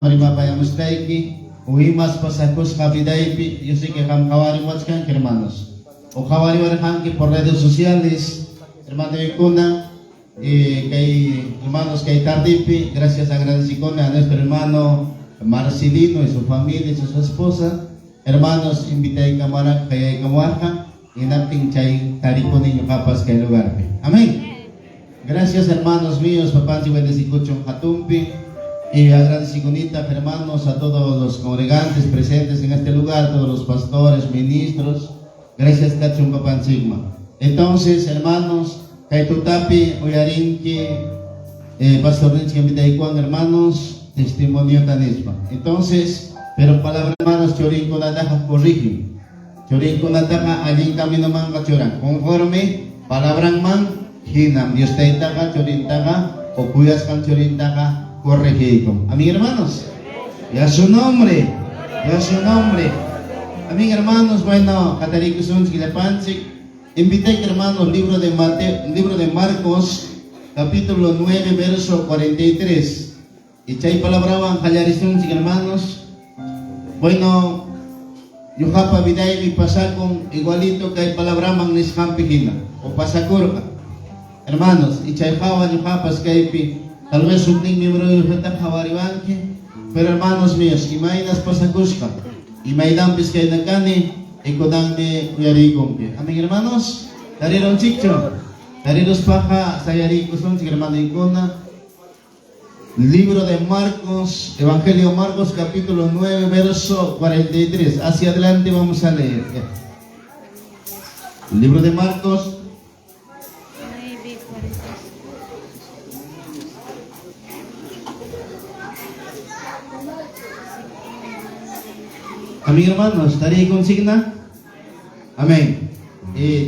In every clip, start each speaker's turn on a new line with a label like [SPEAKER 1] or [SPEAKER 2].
[SPEAKER 1] Marimapayamustayki, uhimas pasacos kapidaypi, yo sé que kawari watchkanki, hermanos. O kawari warhanki por redes sociales, hermano Yukuna, que hermanos que tardipi, gracias agradecicone a nuestro hermano Marcelino y su familia y su esposa. Hermanos, invité a Camara, que Camarja, y natin chay tariko niño capas que lugar. Amén. Gracias, hermanos míos, papá, si bendecicucho hatumpi. Y agradeciconita, hermanos, a todos los congregantes presentes en este lugar, todos los pastores, ministros. Gracias, Cachum Papan Sigma. Entonces, hermanos, Kaitutapi, Uyarinki, Pastor Rinchi, Invitaikuan, hermanos, testimonio tanisma. Entonces, pero palabra, hermanos, Chorin con Ataja corrige. Chorin con Ataja, allí camino man cachoran. Conforme, palabra man, hinam. Dios te itaga, Chorin taga, o cuyas can Chorin taga. Corregido. Amén, hermanos. Y a su nombre. Y a su nombre. Amén, hermanos. Bueno, Cataricus Gilepanchik. Invité, hermanos, libro de Marcos, capítulo 9, verso 43. Y chay palabra Jalarizun, hermanos. Bueno, Yuhapa Vidai mi pasakon igualito que hay palabra Magnis Campigina o pasacurca. Hermanos, y chay Java Yuhapas Kaipi. Tal vez un miembro de la Javaribanque, pero hermanos míos, imainas pasacushka, imaidan piscainacani, ecodanme uyariconque. Amén, hermanos. Dareron chicho, dareros paja, sayaricos, hermano icona. Libro de Marcos, Evangelio Marcos, capítulo 9, verso 43. Hacia adelante vamos a leer. El libro de Marcos. Amén, hermanos, ¿estaría consigna? Amén.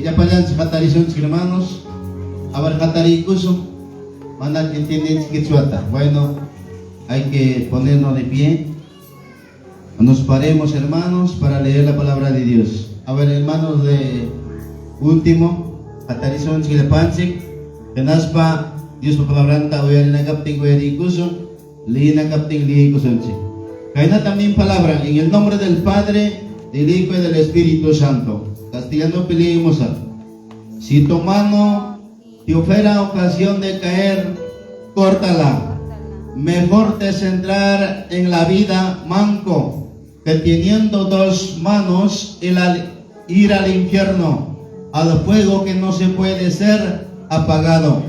[SPEAKER 1] Ya payan si katarizon, hermanos. Abar katarikuso. Mandan entienden que chuata. Bueno, hay que ponernos de pie. Nos paremos, hermanos, para leer la palabra de Dios. A ver, hermanos, de último, katarizon, chilepanchik. Tenaspa, Dios por palabra anta, uyarinagapting, uyarikuso. Liinagapting, liikusunchik. Caína también palabra en el nombre del Padre, del Hijo y del Espíritu Santo. Castellano pedimos a. Si tu mano te ofrece ocasión de caer, córtala. Mejor te centrar en la vida manco que teniendo dos manos ir al infierno, al fuego que no se puede ser apagado,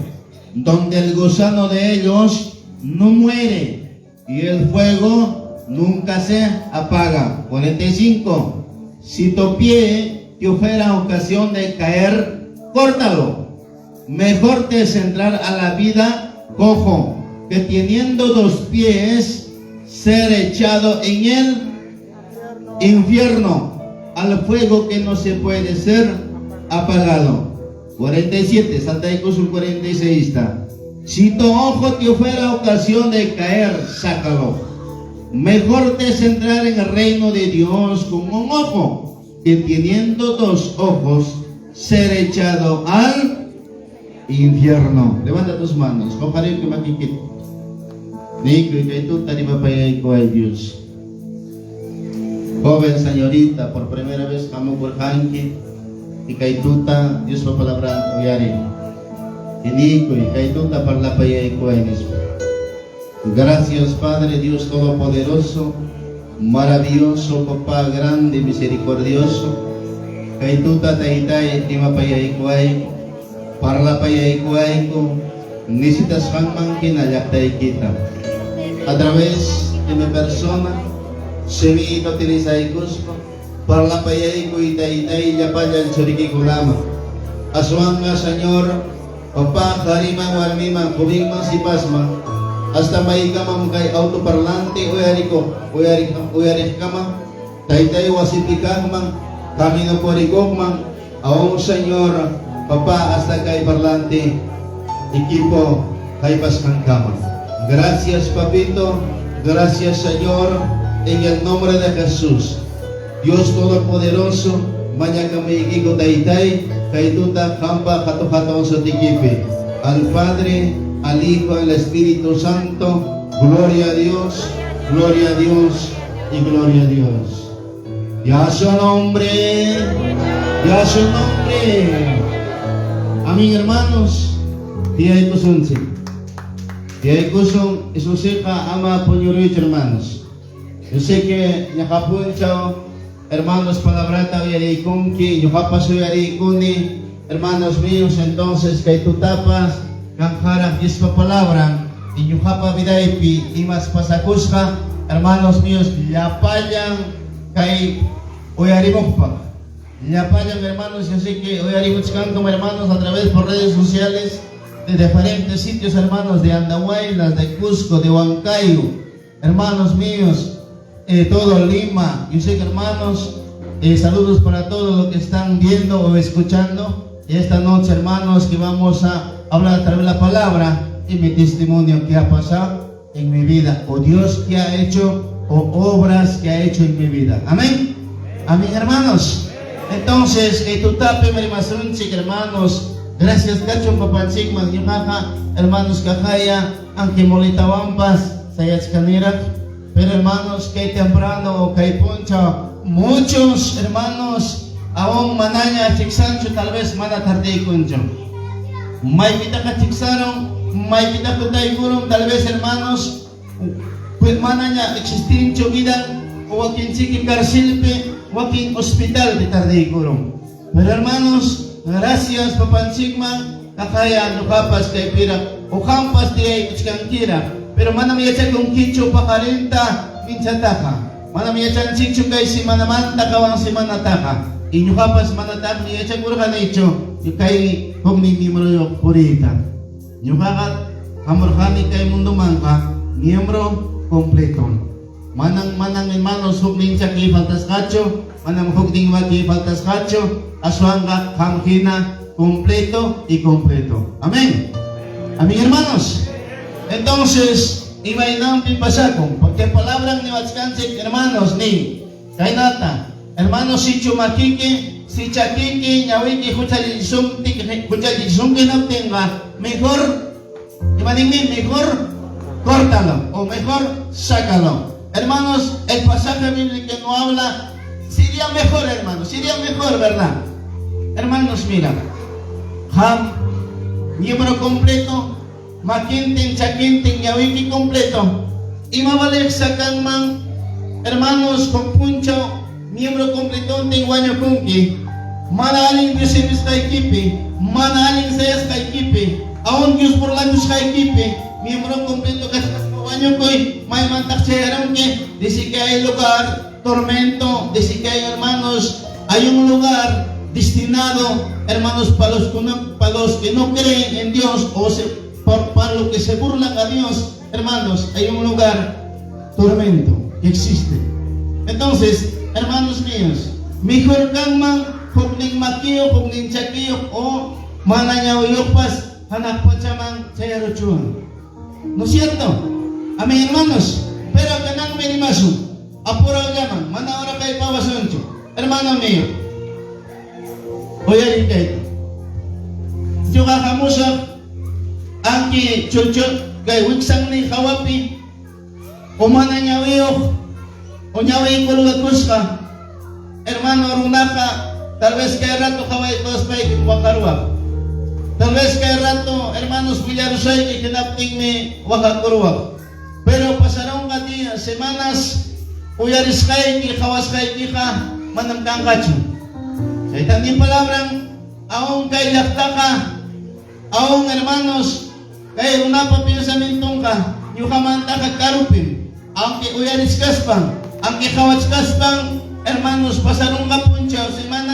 [SPEAKER 1] donde el gusano de ellos no muere y el fuego nunca se apaga. 45. Si tu pie te ofrece ocasión de caer, córtalo. Mejor te centrar a la vida cojo, que teniendo dos pies, ser echado en el infierno, al fuego que no se puede ser apagado. 47. Santa Icosum 46 está. Si tu ojo te ofrece ocasión de caer, sácalo. Mejor te centrar en el reino de Dios con un ojo, que teniendo dos ojos, ser echado al infierno. Levanta tus manos. Comparé que makikit. Nico y tú tari papaya ko ay Dios. Joven señorita, por primera vez kamo kurhanki, y kaituta Dios pa palabra uyari. Y Nico y kaituta parla paya ko ay Dios. Gracias, Padre Dios Todopoderoso, maravilloso, Papá grande, misericordioso. Kaituta taitai timapayaikuay, parlapayaikuayko, nisitas hangman kinayaktai kita. A través de mi persona, se me utiliza y cusco, parlapayaiku itaitai yapayan churikikulama. Aswanga, Señor, Papá, harima, warmima, kubingma, sipasma. Hasta may kamam kay autoparlante uyarik kama taytay wasipikang mang kami no porikok mang aong Señor Papá hasta kay parlante equipo kay paskan kama. Gracias Papito, gracias Señor, en el nombre de Jesús. Dios Todopoderoso, mañana kami ikiko taytay kay tuta kamba katuhatong sa tikipi. Al Padre, al Hijo, al Espíritu Santo, gloria a Dios, Gloria a Dios y gloria a Dios. Y a su nombre, y a su nombre. Amén, hermanos. Tiay kusunsi. Tiay kusung isusika ama punyuruit, hermanos. Yo sé que nakapunchao, hermanos, palabrata yari kunki, yukapaso yari kuni, hermanos míos, entonces kay tutapas, kangharap Dios pa palabra, y yukapa vidaypi, imas pasakuska, hermanos míos, llapayan kay uyarimokpa. Llapayan, hermanos, yo sé que uyarimuchkan como hermanos a través por redes sociales de diferentes sitios, hermanos, de Andahuaylas, de Cusco, de Huancayo, hermanos míos, todo Lima. Yo sé que, hermanos, saludos para todos los que están viendo o escuchando. Y esta noche, hermanos, que vamos a hablar a través de la palabra y mi testimonio que ha pasado en mi vida, o Dios que ha hecho, o obras que ha hecho en mi vida. Amén. Amén, hermanos. Entonces, tu tape, hermanos, gracias, Kachon Papanchik, hermanos, Kakaya, aunque Molitawampas, Sayach Kanira. Pero, hermanos, que temprano o que poncha, muchos hermanos aún mananya chiksancho, tal vez mana tarde kuncho. May kita ka chiksaron, may kita ka taiguron, tal vez, hermanos, pues mananya existincho vida, o wakin chiki karsilpe, wakin hospital de tarde kurong. Pero, hermanos, gracias Papanchikman, kakaya nukapas kay pira, o kampas di kira. Pero mana miyachan kung kicho pa 40 minchataka. Mana miyachan chicho kay si manamanta kawang si manataka. Inyo kapas manatak miyachan kuro ka na icho. Yung kay kung mimimro yung purita. Yung kakat kamurkani kay mundo mangka. Miyembro kompleto. Manang hermanos hukning siya kay faltas kacho. Manang hukning wa kay faltas kacho. Aswanga kamkina kompleto y kompleto. Amén. Amén, hermanos. Entonces, imainam pipasakong, porque palabra ni Watskanchik, hermanos, ni kainata, hermanos, si chumakiki, si chakiki, nyawiki, kuchalisumki na tenga, mejor, mejor, córtalo, o mejor, sácalo. Hermanos, el pasaje bíblico que no habla, sería mejor, hermanos, sería mejor, ¿verdad? Hermanos, mira, miembro completo, makinting, chakinting, yawiki kompleto. Y mabalik sa kangmang, hermanos, kung puncho, miembro kompleto, tingwanyo kungki, manaling Diyos ibis kay kipi, manaling sayas kay kipi, aon Diyos por lang Diyos kay kipi, miembro kompleto kasi kasawanyo ko'y may mantak siya ke, disi kay lugar, tormento, disi kay hermanos, hay un lugar destinado, hermanos, para los que no creen en Dios o para los que se burlan a Dios, hermanos, hay un lugar tormento que existe. Entonces, hermanos míos, mejor kangman, hukning makiyo, hukning chakiyo, o mananyawiyokpas, hanakpachamang chayaruchuan. ¿No es cierto? Amén, hermanos. Pero kanang minimasu, apura llaman, mana ahora kay pawasoncho. Hermano mío, oye, ito. Yo kakamusak, angki chuchut kay wiksang ni kawapi o mananyawiyok o nyawi kulugakus ka, hermano, runaka, tal vez kay rato kaway tospay wakarwak, tal vez kay rato, hermanos, Villarusay kay kinapting ni wakakurwak. Pero pasarong ka di semanas uyaris kay ki kawas kay ki ka manamkang kacho. Sa itang palabrang aong kay lakta ka, aong hermanos, kaya unapa pinasa nintong ka, yung kamanta kagkarupin, ang ki uyaris kaspang, ang ki kawats kaspang, hermanos, pasarong ka puncha, semana